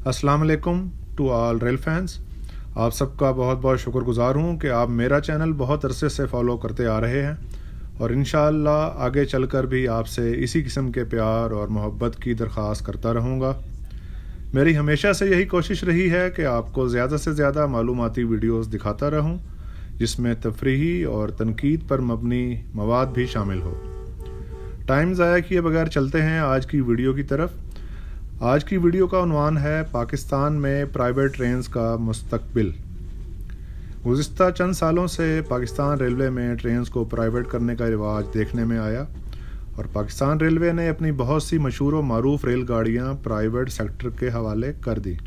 अस्सलाम वालेकुम to all rail fans. आप सबका बहुत बहुत शुक्रगुजार हूँ कि आप मेरा चैनल बहुत अरसे से फॉलो करते आ रहे हैं और इंशाअल्लाह आगे चलकर भी आपसे इसी किस्म के प्यार और मोहब्बत की दरख्वास्त करता रहूँगा। मेरी हमेशा से यही कोशिश रही है कि आपको ज़्यादा से ज़्यादा मालूमाती वीडियोस दिखाता रहूँ जिसमें तफरीही और तनकीद पर मबनी मवाद भी शामिल हो। टाइम ज़ाया किए बगैर चलते हैं आज की वीडियो की तरफ। आज की वीडियो का उन्वान है पाकिस्तान में प्राइवेट ट्रेन्स का मुस्तकबिल। गुज़िश्ता चंद सालों से पाकिस्तान रेलवे में ट्रेन्स को प्राइवेट करने का रिवाज देखने में आया और पाकिस्तान रेलवे ने अपनी बहुत सी मशहूर व मारूफ रेलगाड़ियाँ प्राइवेट सेक्टर के हवाले कर दी।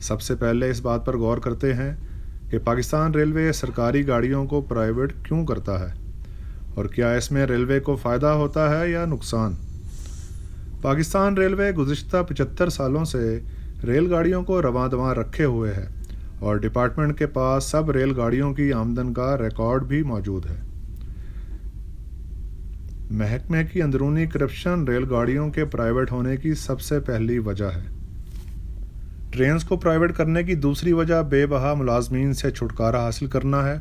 सबसे पहले इस बात पर गौर करते हैं कि पाकिस्तान रेलवे सरकारी गाड़ियों को प्राइवेट क्यों करता है और क्या इसमें रेलवे को फ़ायदा होता है या नुकसान। पाकिस्तान रेलवे गुज़िश्ता 75 सालों से रेलगाड़ियों को रवां दवां रखे हुए है और डिपार्टमेंट के पास सब रेलगाड़ियों की आमदन का रिकॉर्ड भी मौजूद है। महकमे की अंदरूनी करप्शन रेलगाड़ियों के प्राइवेट होने की सबसे पहली वजह है। ट्रेन्स को प्राइवेट करने की दूसरी वजह बेबहा मुलाजमीन से छुटकारा हासिल करना है।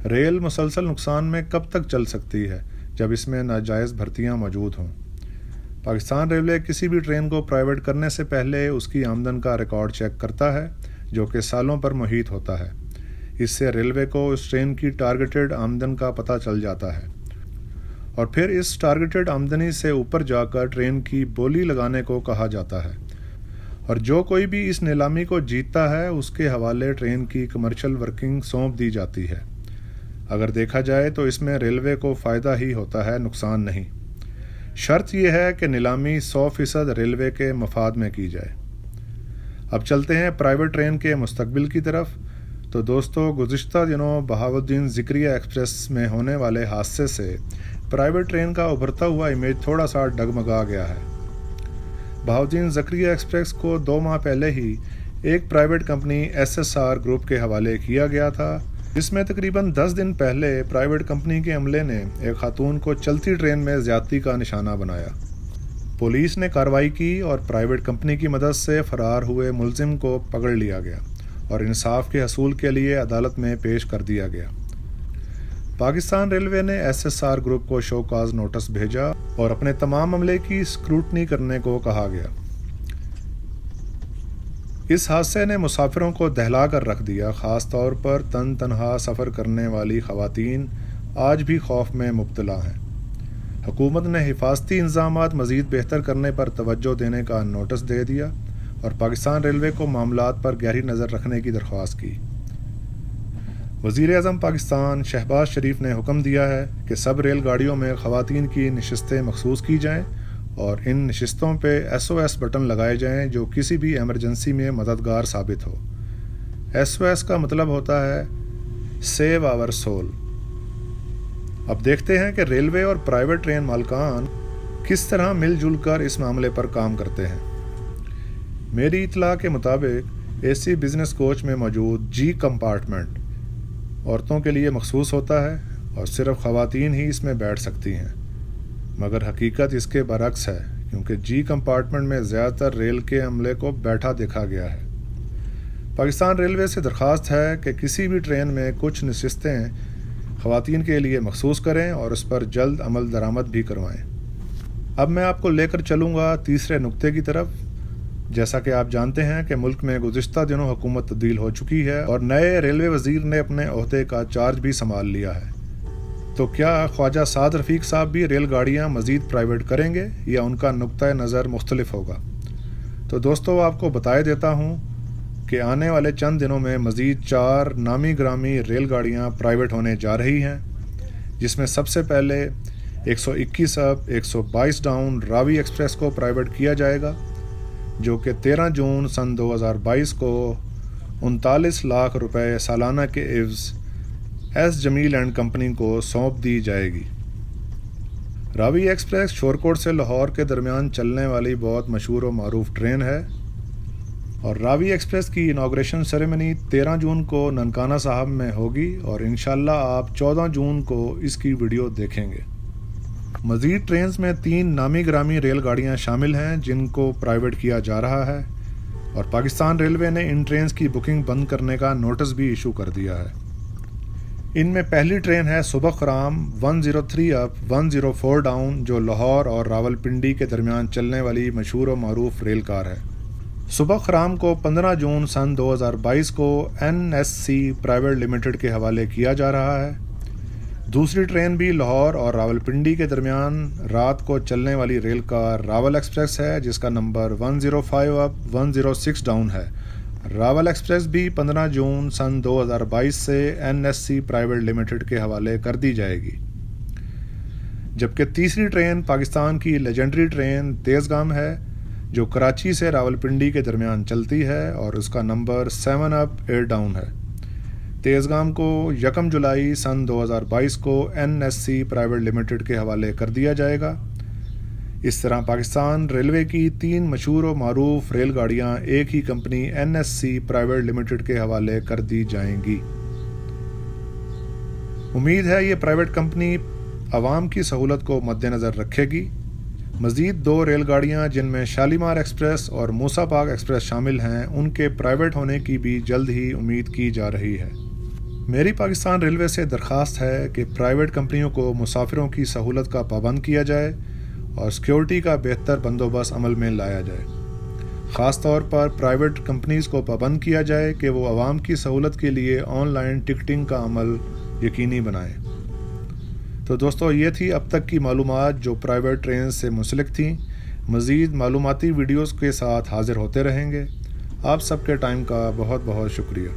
रेल मुसलसल नुकसान में कब तक चल सकती है जब इसमें नाजायज़ भर्तियाँ मौजूद हों। पाकिस्तान रेलवे किसी भी ट्रेन को प्राइवेट करने से पहले उसकी आमदन का रिकॉर्ड चेक करता है जो कि सालों पर मुहित होता है। इससे रेलवे को उस ट्रेन की टारगेटेड आमदन का पता चल जाता है और फिर इस टारगेटेड आमदनी से ऊपर जाकर ट्रेन की बोली लगाने को कहा जाता है और जो कोई भी इस नीलामी को जीतता है उसके हवाले ट्रेन की कमर्शियल वर्किंग सौंप दी जाती है। अगर देखा जाए तो इसमें रेलवे को फ़ायदा ही होता है, नुकसान नहीं। शर्त यह है कि नीलामी 100% रेलवे के मफाद में की जाए। अब चलते हैं प्राइवेट ट्रेन के मुस्तकबिल की तरफ। तो दोस्तों, गुज़िश्ता दिनों बहाउद्दीन ज़िक्रिया एक्सप्रेस में होने वाले हादसे से प्राइवेट ट्रेन का उभरता हुआ इमेज थोड़ा सा डगमगा गया है। बहाउद्दीन ज़िक्रिया एक्सप्रेस को 2 माह पहले ही एक प्राइवेट कंपनी SSR ग्रुप के हवाले किया गया था, जिसमें तकरीबन 10 दिन पहले प्राइवेट कंपनी के अमले ने एक खातून को चलती ट्रेन में ज़्यादती का निशाना बनाया। पुलिस ने कार्रवाई की और प्राइवेट कंपनी की मदद से फ़रार हुए मुलजिम को पकड़ लिया गया और इंसाफ के हसूल के लिए अदालत में पेश कर दिया गया। पाकिस्तान रेलवे ने SSR ग्रुप को शोकाज नोटिस भेजा और अपने तमाम अमले की स्क्रूटनी करने को कहा गया। इस हादसे ने मुसाफिरों को दहला कर रख दिया। ख़ास तौर पर तनहा सफ़र करने वाली ख़वातीन आज भी खौफ में मुब्तला हैं। हुकूमत ने हिफाजती इंतज़ामात मज़ीद बेहतर करने पर तवज्जो देने का नोटिस दे दिया और पाकिस्तान रेलवे को मामलात पर गहरी नज़र रखने की दरख्वास्त की। वज़ीर-ए-आज़म पाकिस्तान शहबाज शरीफ ने हुक्म दिया है कि सब रेलगाड़ियों में ख़वातीन की नशिस्तें मखसूस की जाएँ और इन नशिस्तों पे SOS बटन लगाए जाएं जो किसी भी एमरजेंसी में मददगार साबित हो। SOS का मतलब होता है सेव आवर सोल। अब देखते हैं कि रेलवे और प्राइवेट ट्रेन मालकान किस तरह मिलजुल कर इस मामले पर काम करते हैं। मेरी इतला के मुताबिक AC बिज़नेस कोच में मौजूद G कंपार्टमेंट औरतों के लिए मखसूस होता है और सिर्फ ख़वातीन ही इसमें बैठ सकती हैं, मगर हकीकत इसके बरक्स है क्योंकि G कंपार्टमेंट में ज़्यादातर रेल के अमले को बैठा देखा गया है। पाकिस्तान रेलवे से दरख्वास्त है कि किसी भी ट्रेन में कुछ नशिस्तें ख़वातीन के लिए मखसूस करें और उस पर जल्द अमल दरामद भी करवाएं। अब मैं आपको लेकर चलूँगा तीसरे नुक्ते की तरफ। जैसा कि आप जानते हैं कि मुल्क में गुज़िश्ता दिनों हुकूमत तब्दील हो चुकी है और नए रेलवे वज़ीर ने अपने ओहदे का चार्ज भी संभाल लिया है। तो क्या ख्वाजा साद रफ़ीक साहब भी रेलगाड़ियाँ मज़ीद प्राइवेट करेंगे या उनका नुक्ता नज़र मुख्तलिफ होगा? तो दोस्तों, आपको बताए देता हूँ कि आने वाले चंद दिनों में मज़ीद 4 नामी ग्रामी रेलगाड़ियाँ प्राइवेट होने जा रही हैं, जिसमें सबसे पहले 121 अप 122 डाउन रावी एक्सप्रेस को प्राइवेट किया जाएगा, जो कि 13 जून सन 2022 को 39 लाख रुपए सालाना के एवज़ S जमील एंड कंपनी को सौंप दी जाएगी। रावी एक्सप्रेस शोरकोट से लाहौर के दरमियान चलने वाली बहुत मशहूर और मारूफ ट्रेन है और रावी एक्सप्रेस की इनाग्रेशन सेरेमनी 13 जून को ननकाना साहब में होगी और इंशाल्लाह आप 14 जून को इसकी वीडियो देखेंगे। मज़ीद ट्रेन्स में 3 नामी ग्रामी रेलगाड़ियाँ शामिल हैं जिनको प्राइवेट किया जा रहा है। اور پاکستان ریلوے نے ان ٹرینز کی بکنگ بند کرنے کا نوٹس بھی ایشو کر دیا ہے۔ ان میں پہلی ٹرین ہے صبح خرام 103 اپ 104 ڈاؤن، جو لاہور اور راولپنڈی کے درمیان چلنے والی مشہور و معروف ریل کار ہے۔ صبح خرام کو 15 جون سن 2022 کو NSC پرائیویٹ لمیٹڈ کے حوالے کیا جا رہا ہے۔ دوسری ٹرین بھی لاہور اور راولپنڈی کے درمیان رات کو چلنے والی ریل کار راول ایکسپریس ہے، جس کا نمبر 105 اپ 106 ڈاؤن ہے۔ راول ایکسپریس بھی 15 جون سن 2022 سے NSC پرائیویٹ لمیٹڈ کے حوالے کر دی جائے گی۔ جبکہ تیسری ٹرین پاکستان کی لیجنڈری ٹرین تیزگام ہے، جو کراچی سے راولپنڈی کے درمیان چلتی ہے اور اس کا نمبر 7 اپ 8 ڈاؤن ہے۔ تیزگام کو 1 جولائی سن 2022 کو NSC پرائیویٹ لمیٹڈ کے حوالے کر دیا جائے گا۔ اس طرح پاکستان ریلوے کی 3 مشہور و معروف ریل گاڑیاں ایک ہی کمپنی NSC پرائیویٹ لمیٹڈ کے حوالے کر دی جائیں گی۔ امید ہے یہ پرائیویٹ کمپنی عوام کی سہولت کو مد نظر رکھے گی۔ مزید 2 ریل گاڑیاں جن میں شالیمار ایکسپریس اور موسیٰ پاک ایکسپریس شامل ہیں، ان کے پرائیویٹ ہونے کی بھی جلد ہی امید کی جا رہی ہے۔ میری پاکستان ریلوے سے درخواست ہے کہ پرائیویٹ کمپنیوں کو مسافروں کی سہولت کا پابند کیا جائے اور سیکیورٹی کا بہتر بندوبست عمل میں لایا جائے۔ خاص طور پر پرائیویٹ کمپنیز کو پابند کیا جائے کہ وہ عوام کی سہولت کے لیے آن لائن ٹکٹنگ کا عمل یقینی بنائیں۔ تو دوستو، یہ تھی اب تک کی معلومات جو پرائیویٹ ٹرین سے منسلک تھیں۔ مزید معلوماتی ویڈیوز کے ساتھ حاضر ہوتے رہیں گے۔ آپ سب کے ٹائم کا بہت بہت شکریہ۔